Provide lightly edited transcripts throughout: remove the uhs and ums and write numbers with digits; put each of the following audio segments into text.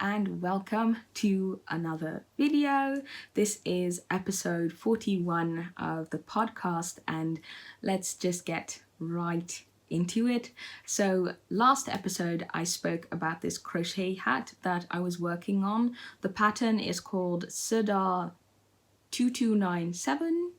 and welcome to another video. This is episode 41 of the podcast and let's just get right into it. So last episode I spoke about this crochet hat that I was working on. The pattern is called sirdar 2297.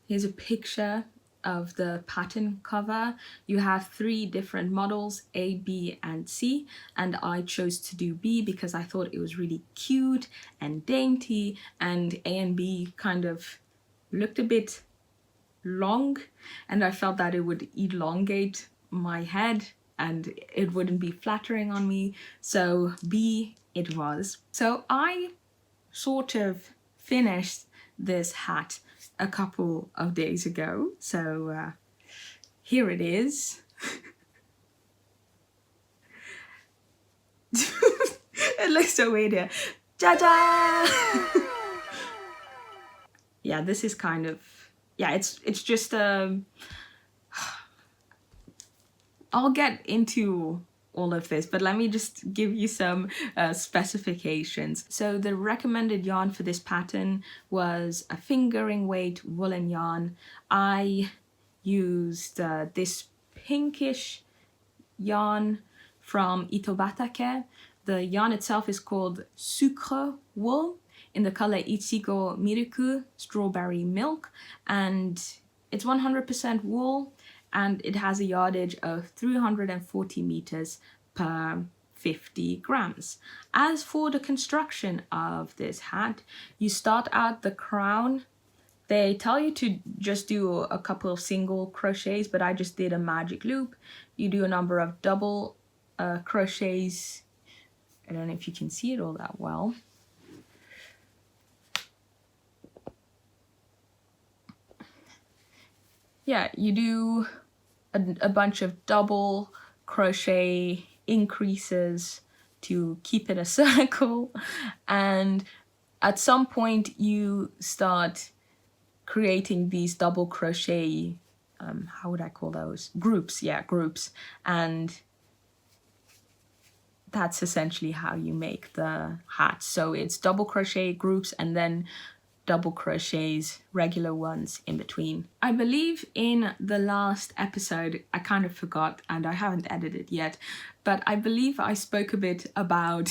Here's a picture of the pattern cover. You have three different models, A, B, and C, and I chose to do B because I thought it was really cute and dainty, and A and B kind of looked a bit long, and I felt that it would elongate my head and it wouldn't be flattering on me, so B it was. So I sort of finished this hat a couple of days ago, so here it is. It looks so weird here. Ja-ja! Yeah, this is kind of, yeah, it's just I'll get into all of this, but let me just give you some specifications. So the recommended yarn for this pattern was a fingering weight woolen yarn. I used this pinkish yarn from Itobatake. The yarn itself is called sucre wool in the color Ichigo Miruku, strawberry milk, and it's 100% wool, and it has a yardage of 340 meters per 50 grams. As for the construction of this hat, you start out the crown. They tell you to just do a couple of single crochets, but I just did a magic loop. You do a number of double crochets. I don't know if you can see it all that well. Yeah, you do a bunch of double crochet increases to keep it a circle, and at some point you start creating these double crochet how would I call those? Groups, yeah, groups, and that's essentially how you make the hat. So it's double crochet groups and then double crochets, regular ones in between. I believe in the last episode, I kind of forgot and I haven't edited yet, but I believe I spoke a bit about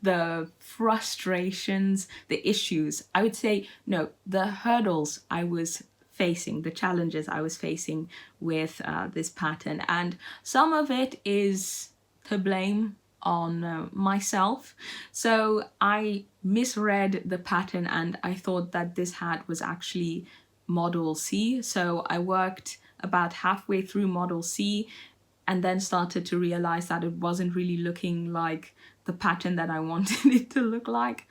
the frustrations, the issues, I would say, no, the hurdles I was facing, the challenges I was facing with this pattern. And some of it is to blame on myself. So I misread the pattern and I thought that this hat was actually model C. So I worked about halfway through model C and then started to realize that it wasn't really looking like the pattern that I wanted it to look like,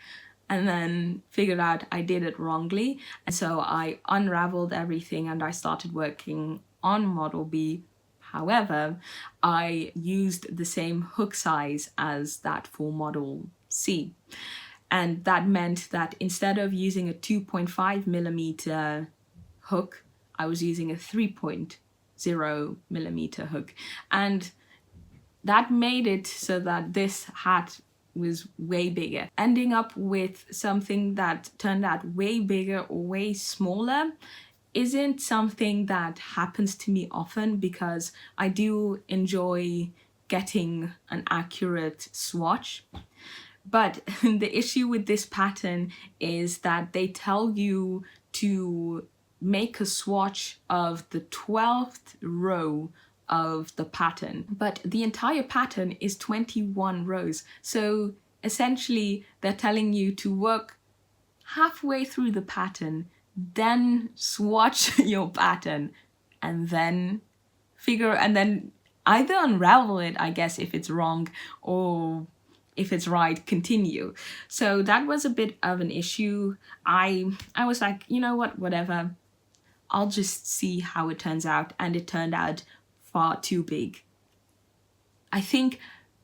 and then figured out I did it wrongly. And so I unraveled everything and I started working on model B. However, I used the same hook size as that for model C. And that meant that instead of using a 2.5 millimeter hook, I was using a 3.0 millimeter hook. And that made it so that this hat was way bigger. Ending up with something that turned out way bigger or way smaller isn't something that happens to me often because I do enjoy getting an accurate swatch. But the issue with this pattern is that they tell you to make a swatch of the 12th row of the pattern, but the entire pattern is 21 rows. So essentially they're telling you to work halfway through the pattern, then swatch your pattern, and then either unravel it, I guess, if it's wrong, or if it's right, continue. So that was a bit of an issue. I was like, you know what, whatever, I'll just see how it turns out, and it turned out far too big. I think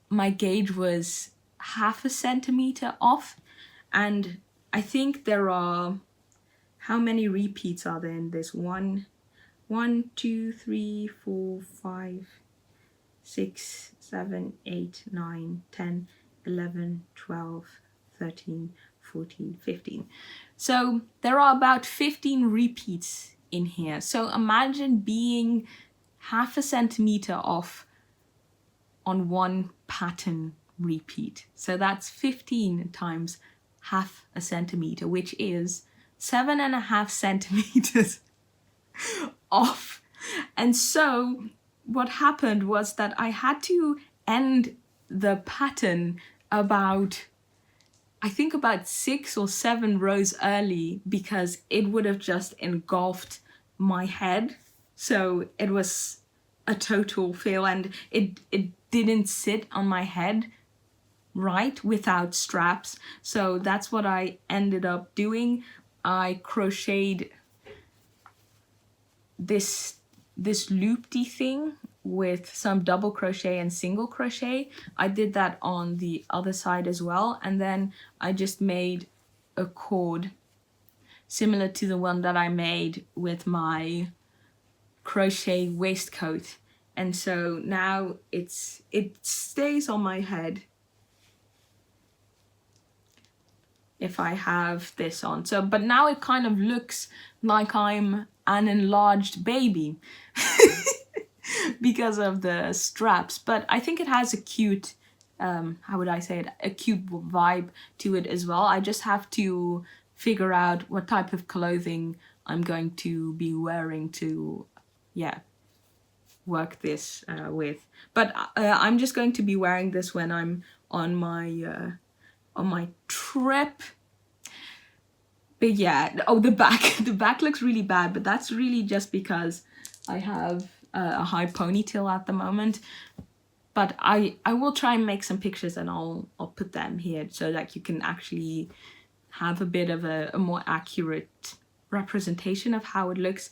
my gauge was half a centimeter off, and I think there are, how many repeats are there in this? 1, 2, 3, 4, 5, 6, 7, 8, 9, 10, 11, 12, 13, 14, 15. So there are about 15 repeats in here. So imagine being half a centimeter off on one pattern repeat. So that's 15 times half a centimeter, which is 7.5 centimeters off. And so what happened was that I had to end the pattern about, I think about 6 or 7 rows early, because it would have just engulfed my head. So it was a total fail, and it didn't sit on my head right without straps. So that's what I ended up doing. I crocheted this loopy thing with some double crochet and single crochet. I did that on the other side as well, and then I just made a cord similar to the one that I made with my crochet waistcoat. And so now it stays on my head if I have this on. So, but now it kind of looks like I'm an enlarged baby because of the straps. But I think it has a cute, how would I say it, a cute vibe to it as well. I just have to figure out what type of clothing I'm going to be wearing to, yeah, work this with. But I'm just going to be wearing this when I'm on my trip. But yeah, oh, the back looks really bad, but that's really just because I have a high ponytail at the moment. But I will try and make some pictures, and I'll put them here so that you can actually have a bit of a more accurate representation of how it looks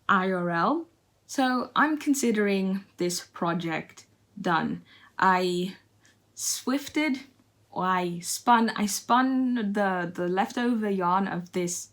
IRL. So I'm considering this project done. I swifted, or I spun the leftover yarn of this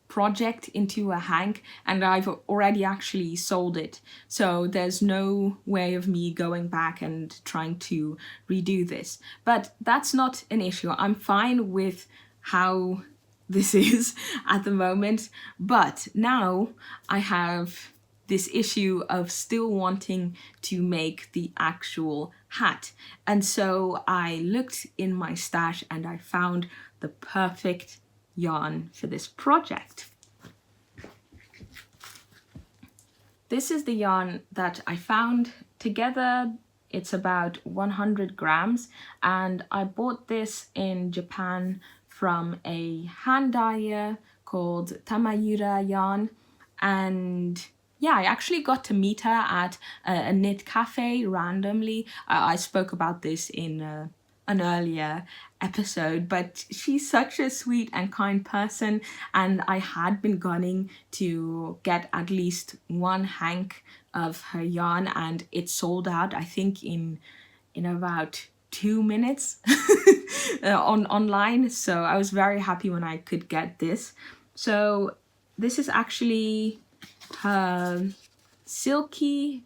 project into a hank, and I've already actually sold it. So there's no way of me going back and trying to redo this. But that's not an issue. I'm fine with how this is at the moment. But now I have this issue of still wanting to make the actual hat. And so I looked in my stash and I found the perfect yarn for this project. This is the yarn that I found. Together it's about 100 grams, and I bought this in Japan from a hand dyer called Tamayura yarn. And yeah, I actually got to meet her at a knit cafe randomly. I spoke about this in an earlier episode, but she's such a sweet and kind person, and I had been gunning to get at least one hank of her yarn, and it sold out, I think, in about 2 minutes online. So I was very happy when I could get this. So this is actually her silky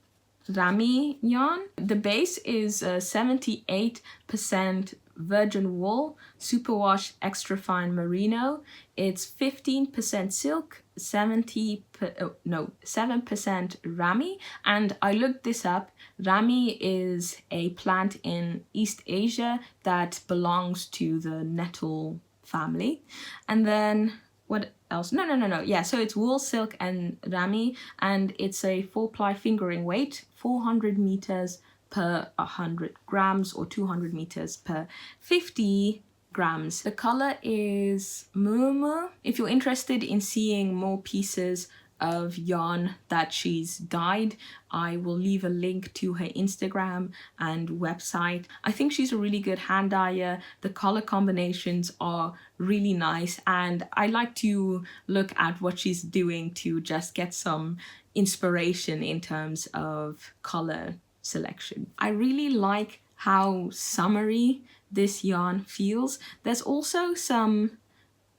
rami yarn. The base is 78% virgin wool, superwash extra fine merino. It's 15% silk, 7% rami. And I looked this up. Rami is a plant in East Asia that belongs to the nettle family. And then what else? No. Yeah, so it's wool, silk, and rami, and it's a 4-ply fingering weight, 400 meters per 100 grams, or 200 meters per 50 grams. The color is Mumu. If you're interested in seeing more pieces of yarn that she's dyed, I will leave a link to her Instagram and website. I think she's a really good hand dyer. The color combinations are really nice, and I like to look at what she's doing to just get some inspiration in terms of color selection. I really like how summery this yarn feels. There's also some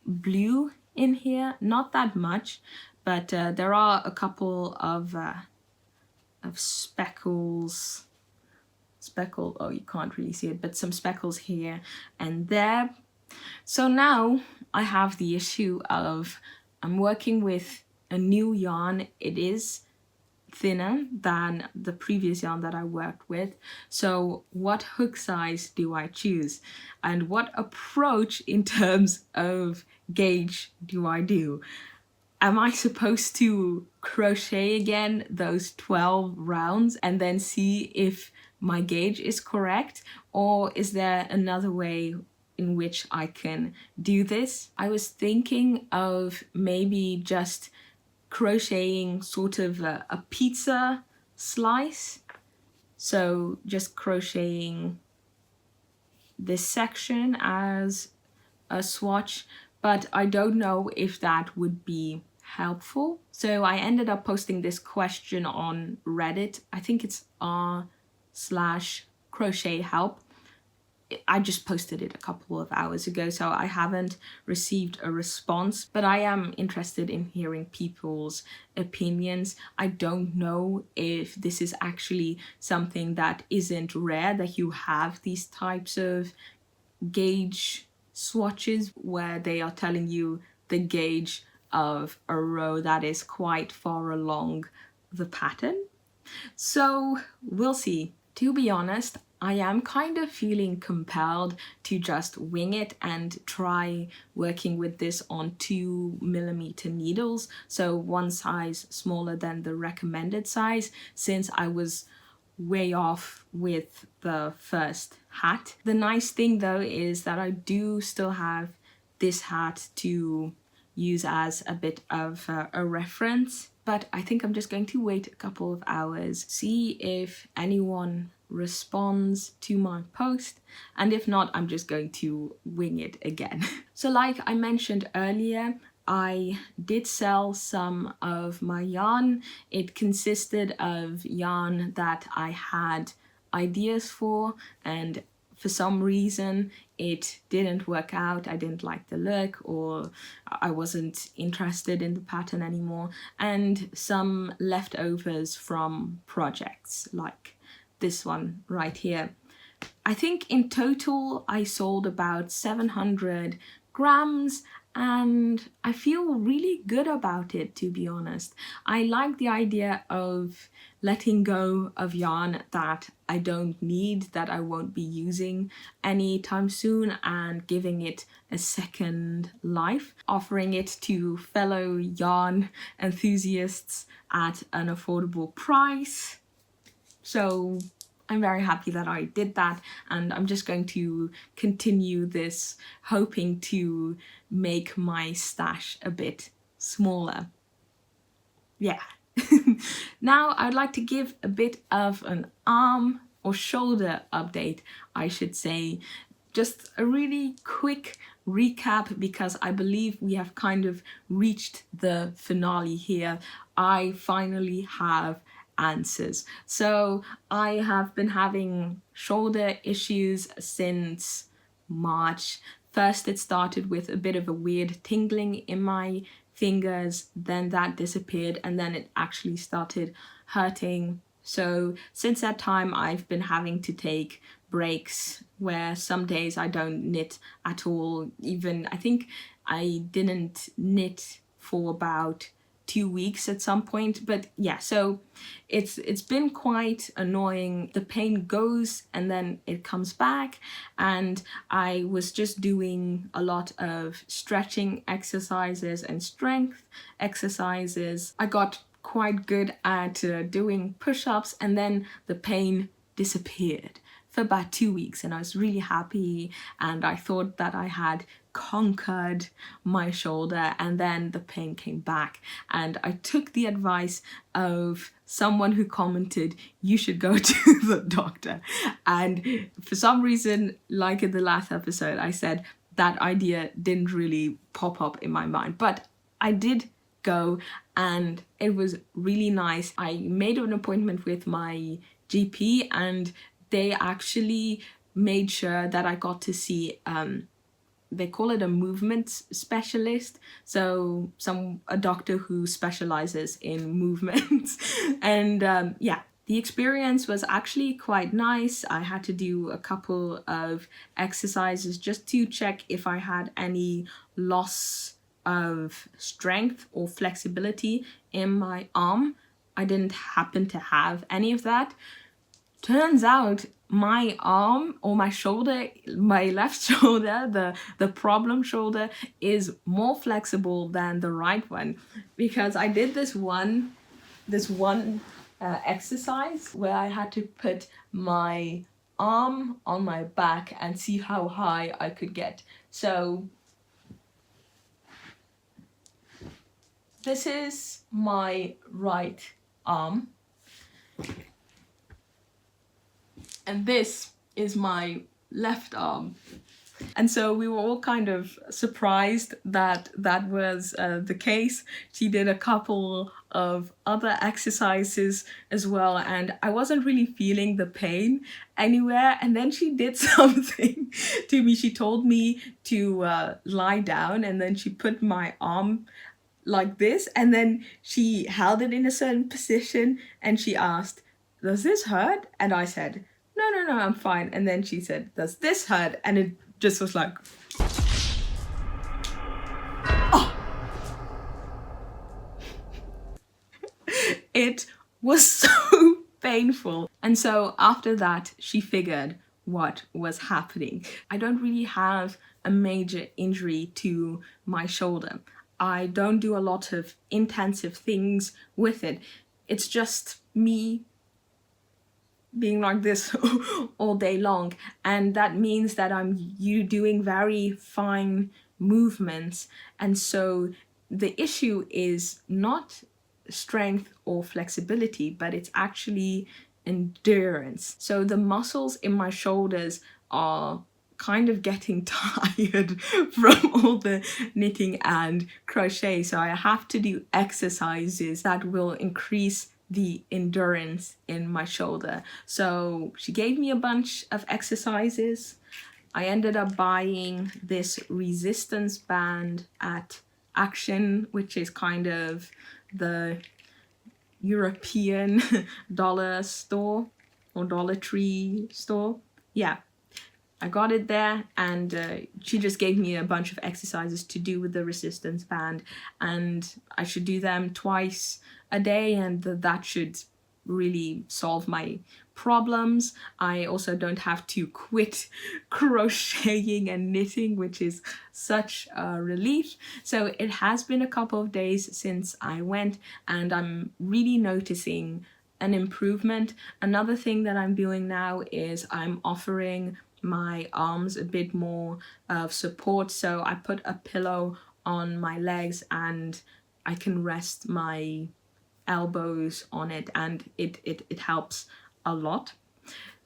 blue in here, not that much, but there are a couple of speckles, speckle, oh, you can't really see it, but some speckles here and there. So now I have the issue of I'm working with a new yarn. It is thinner than the previous yarn that I worked with. So what hook size do I choose? And what approach in terms of gauge do I do? Am I supposed to crochet again those 12 rounds and then see if my gauge is correct? Or is there another way in which I can do this? I was thinking of maybe just crocheting sort of a pizza slice. So just crocheting this section as a swatch, but I don't know if that would be helpful. So I ended up posting this question on Reddit. I think it's r/crochet help. I just posted it a couple of hours ago, so I haven't received a response, but I am interested in hearing people's opinions. I don't know if this is actually something that isn't rare, that you have these types of gauge swatches where they are telling you the gauge of a row that is quite far along the pattern. So we'll see. To be honest, I am kind of feeling compelled to just wing it and try working with this on 2mm needles, so one size smaller than the recommended size, since I was way off with the first hat. The nice thing though is that I do still have this hat to use as a bit of a reference, but I think I'm just going to wait a couple of hours, see if anyone responds to my post, and if not, I'm just going to wing it again. So like I mentioned earlier, I did sell some of my yarn. It consisted of yarn that I had ideas for, and for some reason it didn't work out. I didn't like the look, or I wasn't interested in the pattern anymore, and some leftovers from projects like this one right here. I think in total I sold about 700 grams, and I feel really good about it, to be honest. I like the idea of letting go of yarn that I don't need, that I won't be using anytime soon, and giving it a second life, offering it to fellow yarn enthusiasts at an affordable price. So I'm very happy that I did that, and I'm just going to continue this, hoping to make my stash a bit smaller. Yeah. Now I'd like to give a bit of an arm or shoulder update, I should say. Just a really quick recap, because I believe we have kind of reached the finale here. I finally have answers. So I have been having shoulder issues since March. First it started with a bit of a weird tingling in my fingers, then that disappeared, and then it actually started hurting. So since that time I've been having to take breaks where some days I don't knit at all. Even I think I didn't knit for about 2 weeks at some point, but yeah, so it's been quite annoying. The pain goes and then it comes back, and I was just doing a lot of stretching exercises and strength exercises. I got quite good at doing push-ups, and then the pain disappeared for about 2 weeks, and I was really happy, and I thought that I had conquered my shoulder, and then the pain came back, and I took the advice of someone who commented, you should go to the doctor. And for some reason, like in the last episode, I said that idea didn't really pop up in my mind, but I did go, and it was really nice. I made an appointment with my GP, and they actually made sure that I got to see they call it a movement specialist, so a doctor who specializes in movements. And yeah, The experience was actually quite nice. I had to do a couple of exercises just to check if I had any loss of strength or flexibility in my arm. I didn't happen to have any of that. Turns out my arm or my shoulder, my left shoulder, the problem shoulder, is more flexible than the right one, because I did this one exercise where I had to put my arm on my back and see how high I could get. So this is my right arm, and this is my left arm. And so we were all kind of surprised that that was the case. She did a couple of other exercises as well, and I wasn't really feeling the pain anywhere. And then she did something to me. She told me to lie down, and then she put my arm like this, and then she held it in a certain position, and she asked, "Does this hurt?" And I said, no, I'm fine. And then she said, "Does this hurt?" And it just was like, oh. It was so painful. And so after that, she figured what was happening. I don't really have a major injury to my shoulder. I don't do a lot of intensive things with it. It's just me being like this all day long, and that means that I'm doing very fine movements. And so the issue is not strength or flexibility, but it's actually endurance. So the muscles in my shoulders are kind of getting tired from all the knitting and crochet, so I have to do exercises that will increase the endurance in my shoulder. So she gave me a bunch of exercises. I ended up buying this resistance band at Action, which is kind of the European dollar store or Dollar Tree store. Yeah, I got it there, and she just gave me a bunch of exercises to do with the resistance band, and I should do them twice a day, and that should really solve my problems. I also don't have to quit crocheting and knitting, which is such a relief. So it has been a couple of days since I went, and I'm really noticing an improvement. Another thing that I'm doing now is I'm offering my arms a bit more of support. So I put a pillow on my legs and I can rest my elbows on it, and it helps a lot.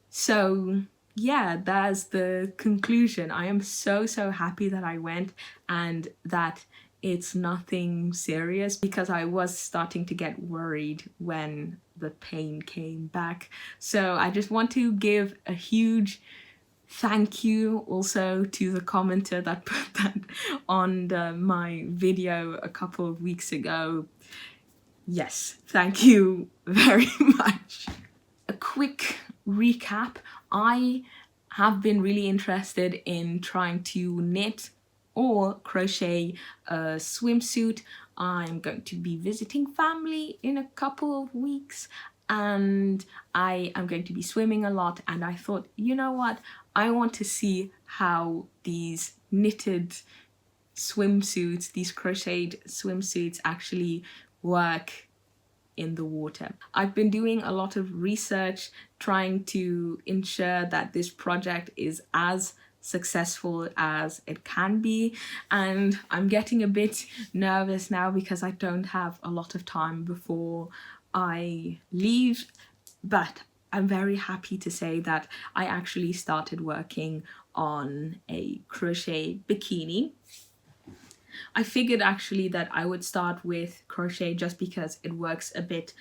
So yeah, that's the conclusion. I am so happy that I went and that it's nothing serious, because I was starting to get worried when the pain came back. So I just want to give a huge thank you also to the commenter that put that on my video a couple of weeks ago. Yes, thank you very much. A quick recap. I have been really interested in trying to knit or crochet a swimsuit. I'm going to be visiting family in a couple of weeks, and I am going to be swimming a lot, and I thought, you know what, I want to see how these knitted swimsuits, these crocheted swimsuits actually work in the water. I've been doing a lot of research trying to ensure that this project is as successful as it can be, and I'm getting a bit nervous now because I don't have a lot of time before I leave, but I'm very happy to say that I actually started working on a crochet bikini. I figured actually that I would start with crochet just because it works a bit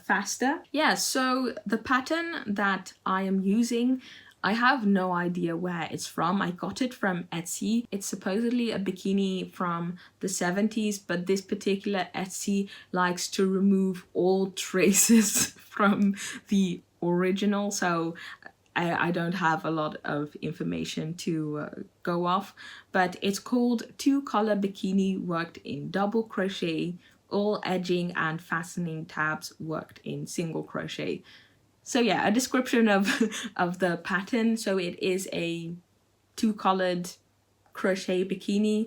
faster. Yeah, so the pattern that I am using, I have no idea where it's from. I got it from Etsy. It's supposedly a bikini from the 70s, but this particular Etsy likes to remove all traces from the original, so I don't have a lot of information to go off. But it's called 2-color bikini worked in double crochet, all edging and fastening tabs worked in single crochet. So yeah, a description of the pattern. So it is a 2-colored crochet bikini.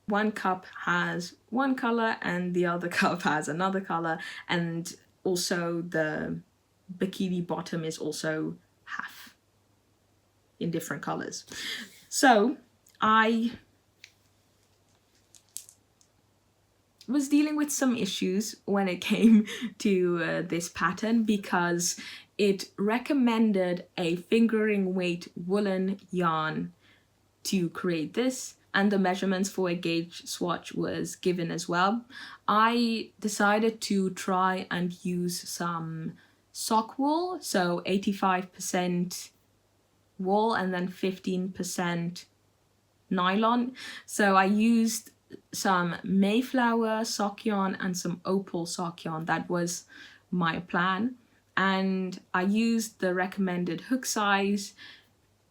One cup has one color and the other cup has another color, and also the bikini bottom is also half in different colors. So I was dealing with some issues when it came to this pattern, because it recommended a fingering weight woolen yarn to create this, and the measurements for a gauge swatch was given as well. I decided to try and use some sock wool, so 85% wool and then 15% nylon. So I used some Mayflower sock yarn and some opal sock yarn. That was my plan, and I used the recommended hook size,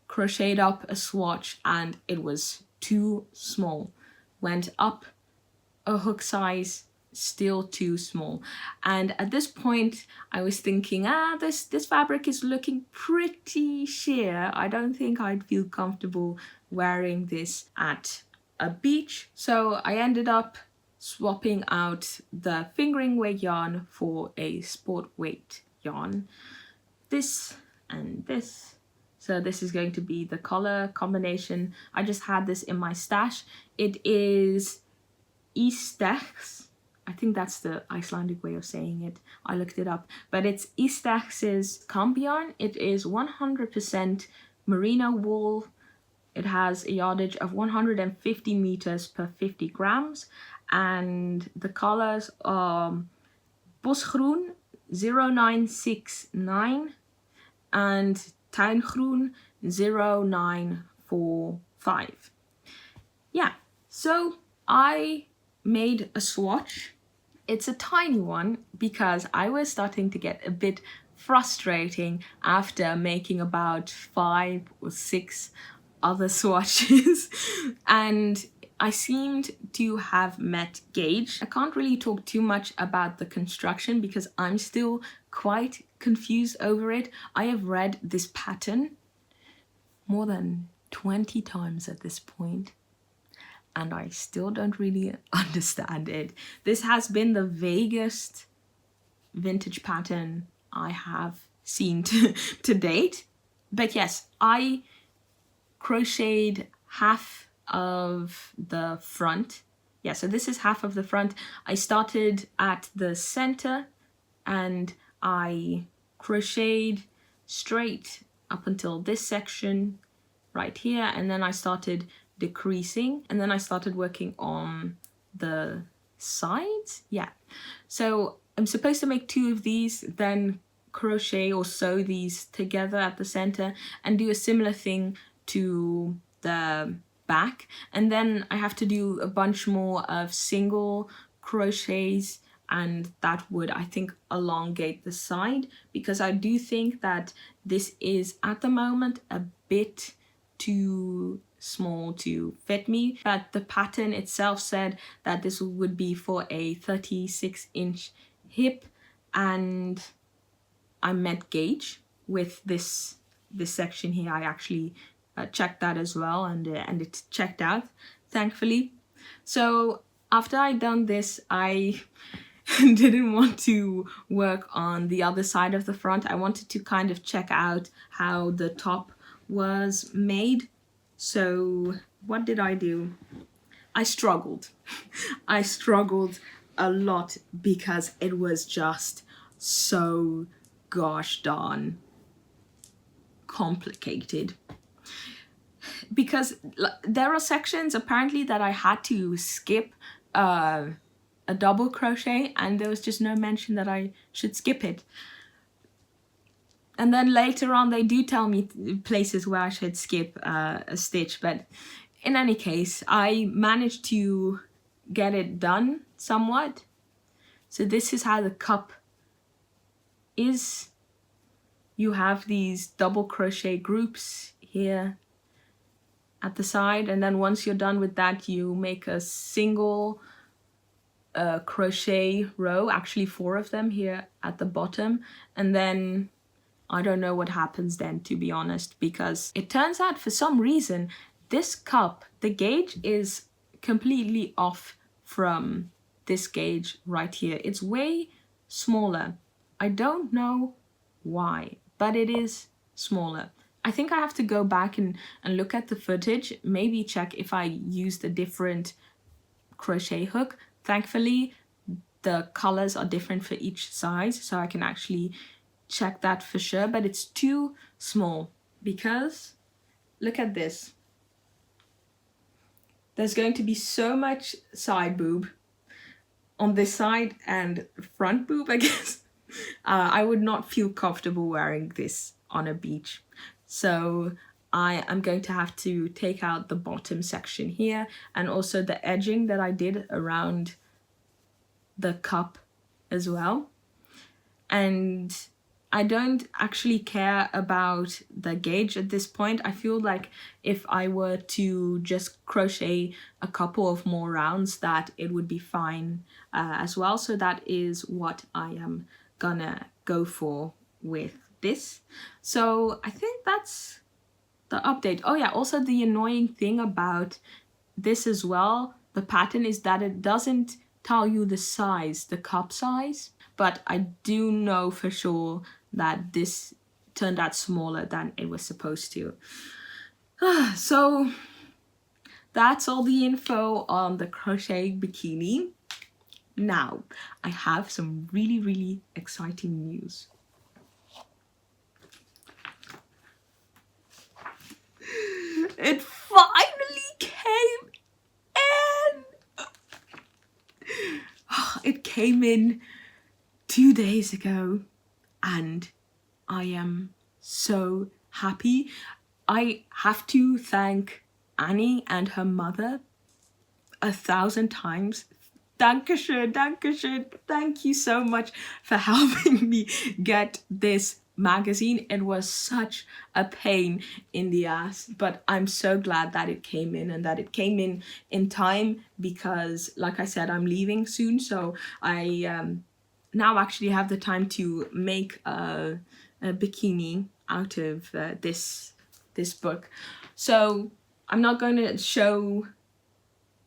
crocheted up a swatch, and it was too small. Went up a hook size, still too small. And at this point I was thinking, this fabric is looking pretty sheer. I don't think I'd feel comfortable wearing this at a beach. So I ended up swapping out the fingering weight yarn for a sport weight yarn. This and this. So this is going to be the color combination. I just had this in my stash. It is Ístex. I think that's the Icelandic way of saying it. I looked it up. But it's Ístex Kambgarn. It is 100% merino wool. It has a yardage of 150 meters per 50 grams. And the colors are bosgroen 0969 and tuingroen 0945. Yeah, so I made a swatch. It's a tiny one because I was starting to get a bit frustrating after making about 5 or 6 other swatches and I seemed to have met gauge. I can't really talk too much about the construction because I'm still quite confused over it. I have read this pattern more than 20 times at this point and I still don't really understand it. This has been the vaguest vintage pattern I have seen to date. But yes, I crocheted half of the front. Yeah, so this is half of the front. I started at the center and I crocheted straight up until this section right here, and then I started decreasing and then I started working on the sides. Yeah, so I'm supposed to make 2 of these, then crochet or sew these together at the center and do a similar thing to the back, and then I have to do a bunch more of single crochets, and that would, I think, elongate the side because I do think that this is at the moment a bit too small to fit me. But the pattern itself said that this would be for a 36-inch hip, and I met gauge with this section here. I actually checked that as well, and it checked out, thankfully. So after I'd done this, I didn't want to work on the other side of the front. I wanted to kind of check out how the top was made. So what did I do? I struggled. I struggled a lot because it was just so gosh darn complicated. Because there are sections apparently that I had to skip a double crochet, and there was just no mention that I should skip it. And then later on they do tell me places where I should skip a stitch, but in any case, I managed to get it done somewhat. So this is how the cup is. You have these double crochet groups here at the side, and then once you're done with that, you make a single crochet row, actually 4 of them here at the bottom, and then I don't know what happens then, to be honest, because it turns out for some reason this cup, the gauge is completely off from this gauge right here. It's way smaller. I don't know why, but it is smaller. I think I have to go back and look at the footage, maybe check if I used a different crochet hook. Thankfully, the colors are different for each size, so I can actually check that for sure, but it's too small because look at this. There's going to be so much side boob on this side and front boob, I guess. I would not feel comfortable wearing this on a beach. So I am going to have to take out the bottom section here and also the edging that I did around the cup as well. And I don't actually care about the gauge at this point. I feel like if I were to just crochet a couple of more rounds, that it would be fine as well. So that is what I am gonna go for with this. So I think that's the update. Oh yeah, also the annoying thing about this as well, the pattern, is that it doesn't tell you the size, the cup size, but I do know for sure that this turned out smaller than it was supposed to. So that's all the info on the crochet bikini. Now, I have some really, really exciting news. It finally came in! It came in 2 days ago, and I am so happy. I have to thank Annie and her mother 1,000 times. Dankeschön, Dankeschön. Thank you so much for helping me get this magazine. It was such a pain in the ass, but I'm so glad that it came in, and that it came in time, because like I said, I'm leaving soon, so I now actually have the time to make a bikini out of this book. So I'm not going to show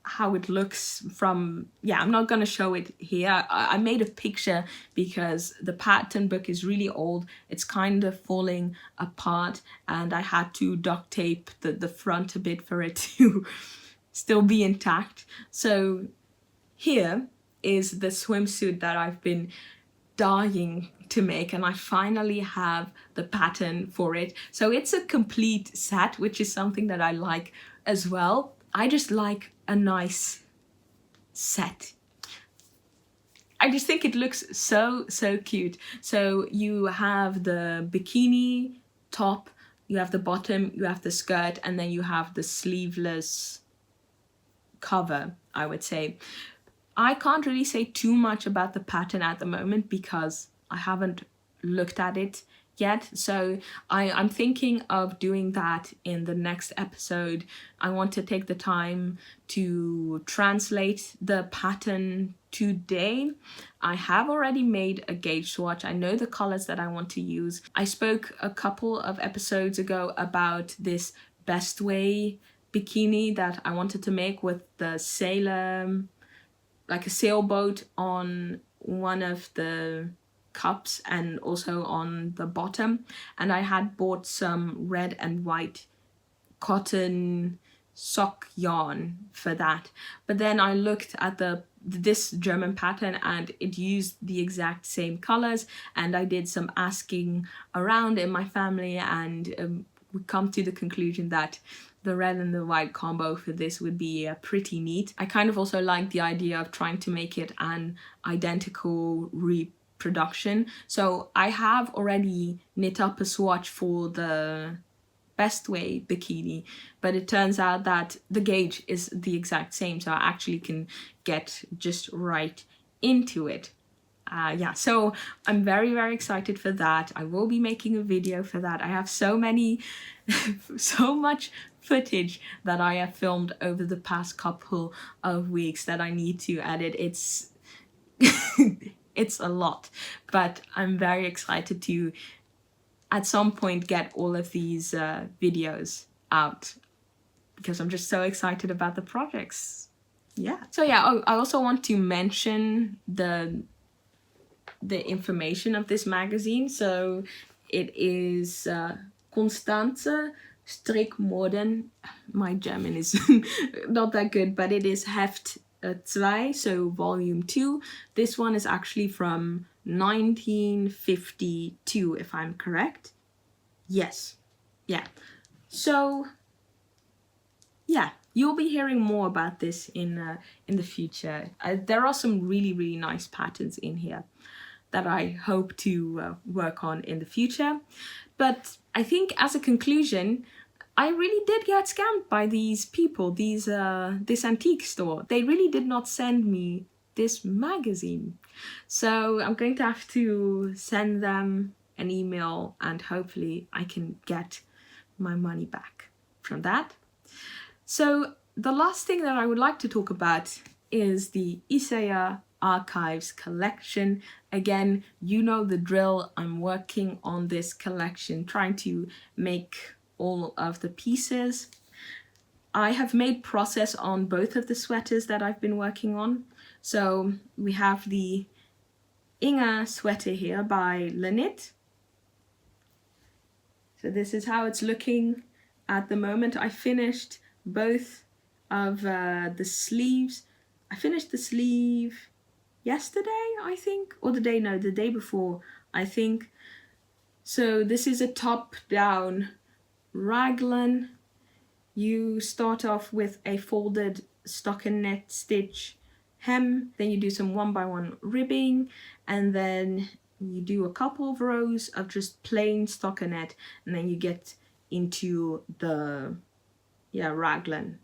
how it looks from, I'm not going to show it here. I made a picture because the pattern book is really old. It's kind of falling apart, and I had to duct tape the front a bit for it to still be intact. So here is the swimsuit that I've been dying to make, and I finally have the pattern for it. So it's a complete set, which is something that I like as well. I just like a nice set. I just think it looks so cute. So you have the bikini top, you have the bottom, you have the skirt, and then you have the sleeveless cover, I would say. I can't really say too much about the pattern at the moment because I haven't looked at it yet. So I'm thinking of doing that in the next episode. I want to take the time to translate the pattern today. I have already made a gauge swatch. I know the colors that I want to use. I spoke a couple of episodes ago about this best way bikini that I wanted to make with the sailor, like a sailboat on one of the cups and also on the bottom, and I had bought some red and white cotton sock yarn for that. But then I looked at this German pattern and it used the exact same colors, and I did some asking around in my family, and we come to the conclusion that the red and the white combo for this would be pretty neat. I kind of also like the idea of trying to make it an identical reproduction production. So I have already knit up a swatch for the Best Way bikini, but it turns out that the gauge is the exact same, so I actually can get just right into it. Yeah, so I'm very, very excited for that. I will be making a video for that. I have so much footage that I have filmed over the past couple of weeks that I need to edit. It's it's a lot, but I'm very excited to at some point get all of these videos out because I'm just so excited about the projects. Yeah. So yeah, I also want to mention the information of this magazine. So it is Constante Strickmoden. My German is not that good, but it is Heft 2, so volume 2. This one is actually from 1952, if I'm correct. Yes. Yeah. So yeah, you'll be hearing more about this in the future. There are some really, really nice patterns in here that I hope to work on in the future. But I think as a conclusion, I really did get scammed by these people, this antique store. They really did not send me this magazine. So I'm going to have to send them an email and hopefully I can get my money back from that. So the last thing that I would like to talk about is the Isager Archives collection. Again, you know the drill. I'm working on this collection, trying to make all of the pieces. I have made process on both of the sweaters that I've been working on. So we have the Inge sweater here by Lenit. So this is how it's looking at the moment. I finished both of the sleeves. I finished the sleeve yesterday, I think, or the day before, I think. So this is a top-down raglan. You start off with a folded stockinette stitch hem, then you do some 1x1 ribbing, and then you do a couple of rows of just plain stockinette, and then you get into the raglan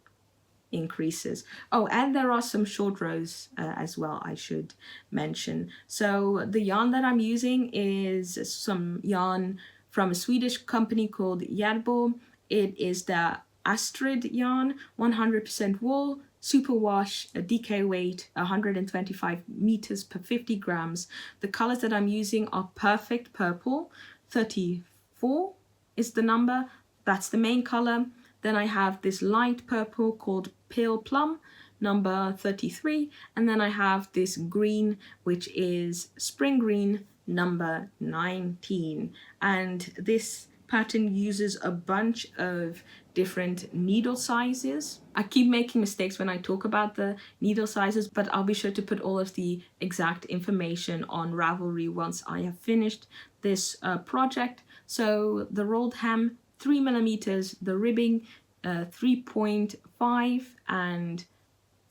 increases. Oh, and there are some short rows as well, I should mention. So the yarn that I'm using is some yarn from a Swedish company called Järbo. It is the Astrid yarn, 100% wool, superwash, a DK weight, 125 meters per 50 grams. The colors that I'm using are Perfect Purple, 34 is the number. That's the main color. Then I have this light purple called Pale Plum, number 33. And then I have this green, which is Spring Green, number 19. And this pattern uses a bunch of different needle sizes. I keep making mistakes when I talk about the needle sizes, but I'll be sure to put all of the exact information on Ravelry once I have finished this project. So the rolled hem, 3 millimeters, the ribbing 3.5 and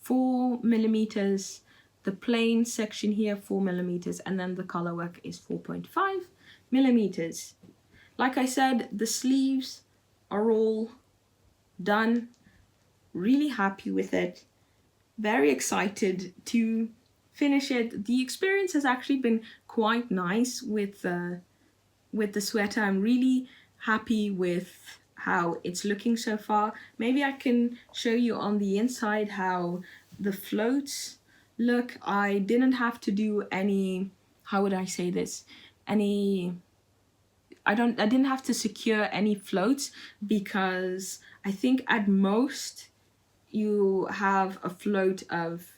4 millimeters, the plain section here 4 millimeters, and then the color work is 4.5 millimeters. Like I said, the sleeves are all done. Really happy with it. Very excited to finish it. The experience has actually been quite nice with the sweater. I'm really happy with how it's looking so far. Maybe I can show you on the inside how the floats look. I didn't have to do any, how would I say this? I didn't have to secure any floats because I think at most you have a float of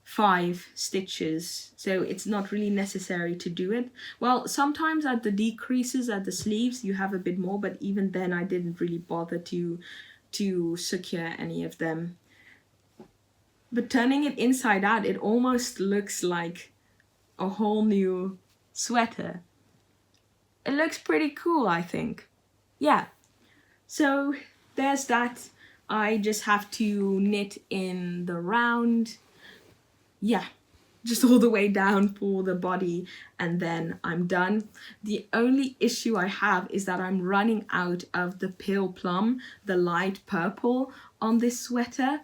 5 stitches, so it's not really necessary to do it. Well, sometimes at the decreases at the sleeves you have a bit more, but even then I didn't really bother to secure any of them. But turning it inside out, it almost looks like a whole new sweater. It looks pretty cool, I think. Yeah, so there's that. I just have to knit in the round. Yeah, just all the way down for the body, and then I'm done. The only issue I have is that I'm running out of the pale plum, the light purple on this sweater.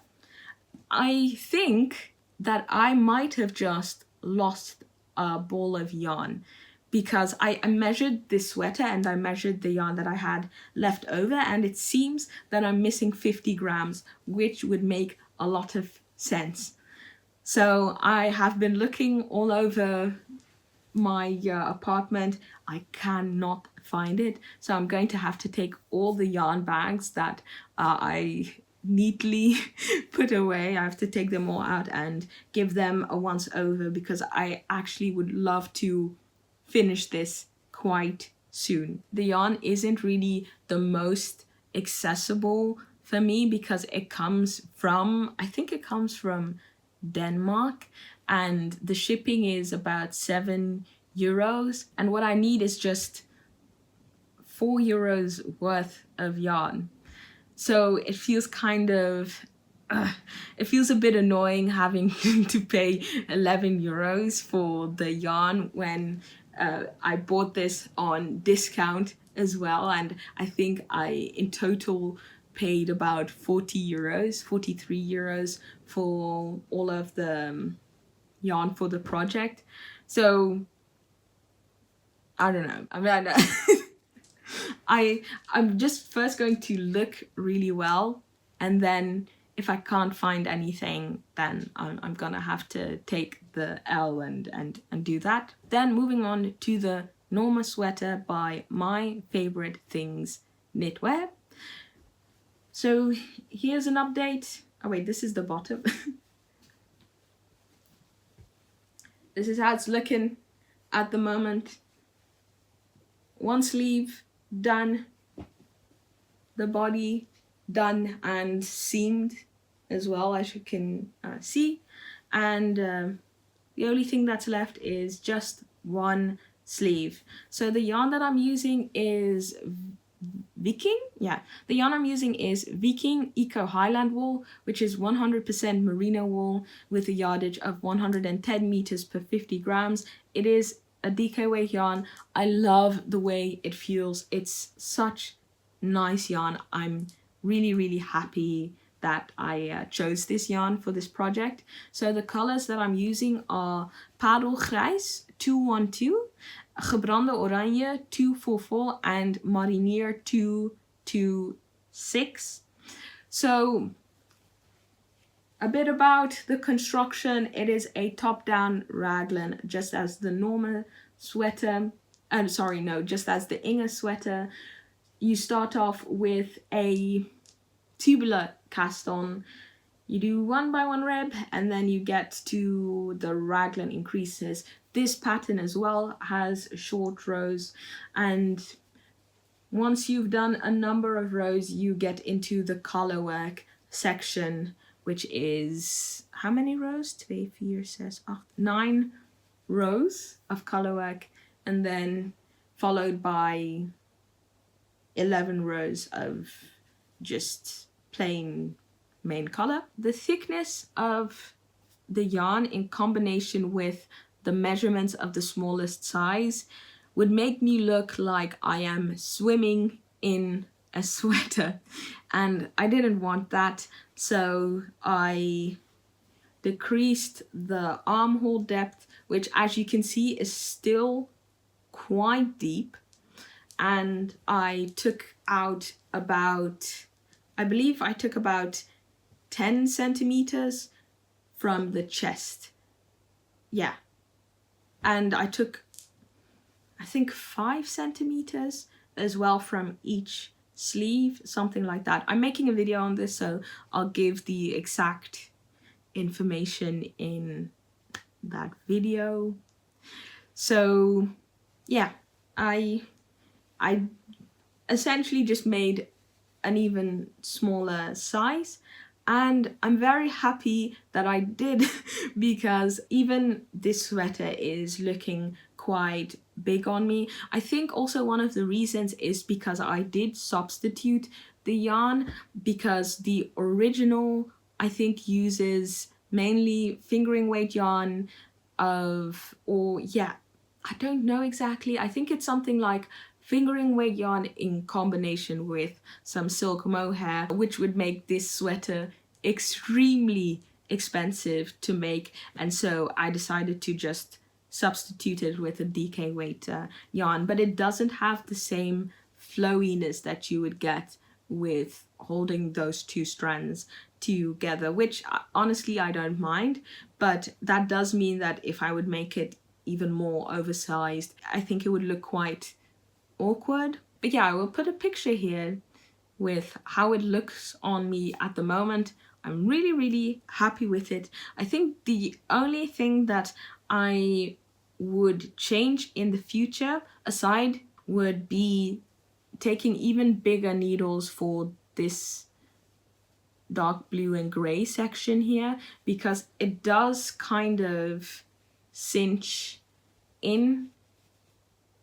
I think that I might have just lost a ball of yarn, because I measured this sweater and I measured the yarn that I had left over, and it seems that I'm missing 50 grams, which would make a lot of sense. So I have been looking all over my apartment. I cannot find it. So I'm going to have to take all the yarn bags that I neatly put away. I have to take them all out and give them a once over, because I actually would love to finish this quite soon. The yarn isn't really the most accessible for me because it comes from, I think it comes from Denmark, and the shipping is about €7, and what I need is just €4 worth of yarn. So it feels kind of it feels a bit annoying having to pay €11 for the yarn when I bought this on discount as well, and I think I in total paid about €40, €43 for all of the yarn for the project. So I don't know. I mean, I'm just first going to look really well, and then if I can't find anything, then I'm gonna have to take the L and do that. Then moving on to the Norma sweater by My Favorite Things Knitwear. So here's an update. Oh wait, this is the bottom. This is how it's looking at the moment. One sleeve done, the body done and seamed as well, as you can see, and the only thing that's left is just one sleeve. So the yarn that I'm using is Viking. Yeah, the yarn I'm using is Viking Eco Highland wool, which is 100% merino wool with a yardage of 110 meters per 50 grams. It is a DK weight yarn. I love the way it feels. It's such nice yarn. I'm really happy that I chose this yarn for this project. So the colors that I'm using are Padelgrijs 212, Gebrande Oranje 244, and Marinier 226. So a bit about the construction. It is a top-down raglan, just as the Norma sweater, just as the Inge sweater. You start off with a tubular cast on. You do 1 by 1 rib, and then you get to the raglan increases. This pattern as well has short rows, and once you've done a number of rows, you get into the collar work section, which is how many rows? 2, 4, 6, 8, 9 rows of color work, and then followed by 11 rows of just plain main color. The thickness of the yarn in combination with the measurements of the smallest size would make me look like I am swimming in a sweater, and I didn't want that, so I decreased the armhole depth, which as you can see is still quite deep, and I took out about, I believe I took about 10 centimeters from the chest. Yeah, and I took, I think 5 centimeters as well from each sleeve, something like that. I'm making a video on this, so I'll give the exact information in that video. So yeah, I essentially just made an even smaller size, and I'm very happy that I did because even this sweater is looking quite big on me. I think also one of the reasons is because I did substitute the yarn, because the original I think uses mainly fingering weight yarn, of, or yeah, I don't know exactly. I think it's something like fingering weight yarn in combination with some silk mohair, which would make this sweater extremely expensive to make. And so I decided to just substitute it with a DK weight yarn, but it doesn't have the same flowiness that you would get with holding those two strands together, which honestly I don't mind, but that does mean that if I would make it even more oversized, I think it would look quite awkward. But yeah, I will put a picture here with how it looks on me at the moment. I'm really happy with it. I think the only thing that I would change in the future aside would be taking even bigger needles for this dark blue and gray section here, because it does kind of cinch in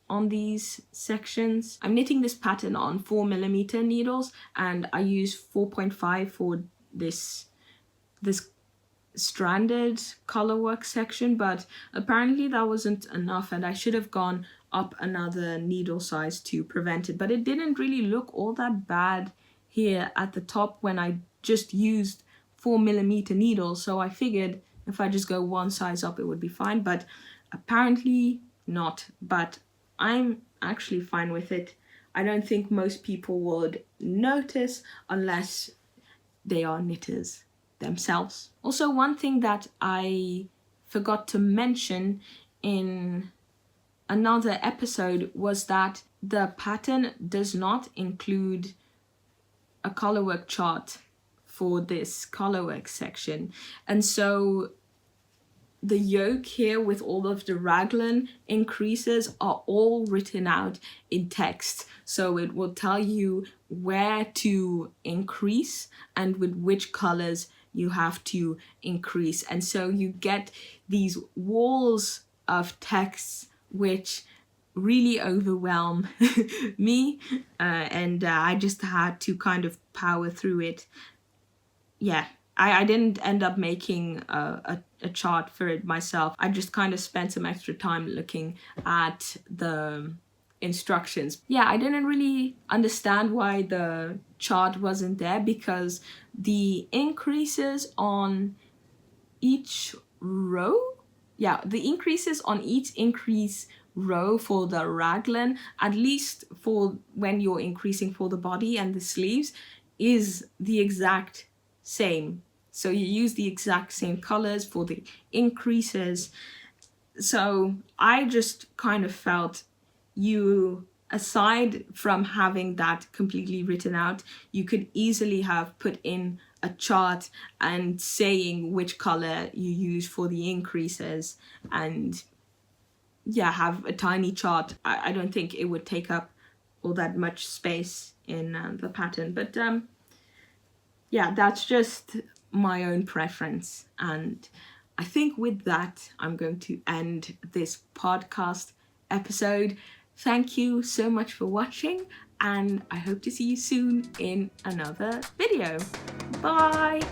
on these sections. I'm knitting this pattern on 4mm needles, and I use 4.5 for this stranded colorwork section, but apparently that wasn't enough and I should have gone up another needle size to prevent it. But it didn't really look all that bad here at the top when I just used 4mm needles, so I figured if I just go one size up it would be fine, but apparently not. But I'm actually fine with it. I don't think most people would notice unless they are knitters themselves. Also, one thing that I forgot to mention in another episode was that the pattern does not include a colorwork chart for this colorwork section, and so the yoke here with all of the raglan increases are all written out in text, so it will tell you where to increase and with which colors you have to increase. And so you get these walls of text which really overwhelm me, and I just had to kind of power through it. Yeah, I didn't end up making a chart for it myself. I just kind of spent some extra time looking at the instructions. Yeah, I didn't really understand why the chart wasn't there, because the increases on each row, yeah, the increases on each increase row for the raglan, at least for when you're increasing for the body and the sleeves, is the exact same. So you use the exact same colors for the increases. So I just kind of felt you, aside from having that completely written out, you could easily have put in a chart and saying which color you use for the increases, and yeah, have a tiny chart. I don't think it would take up all that much space in the pattern, but yeah, that's just my own preference. And I think with that, I'm going to end this podcast episode. Thank you so much for watching, and I hope to see you soon in another video. Bye!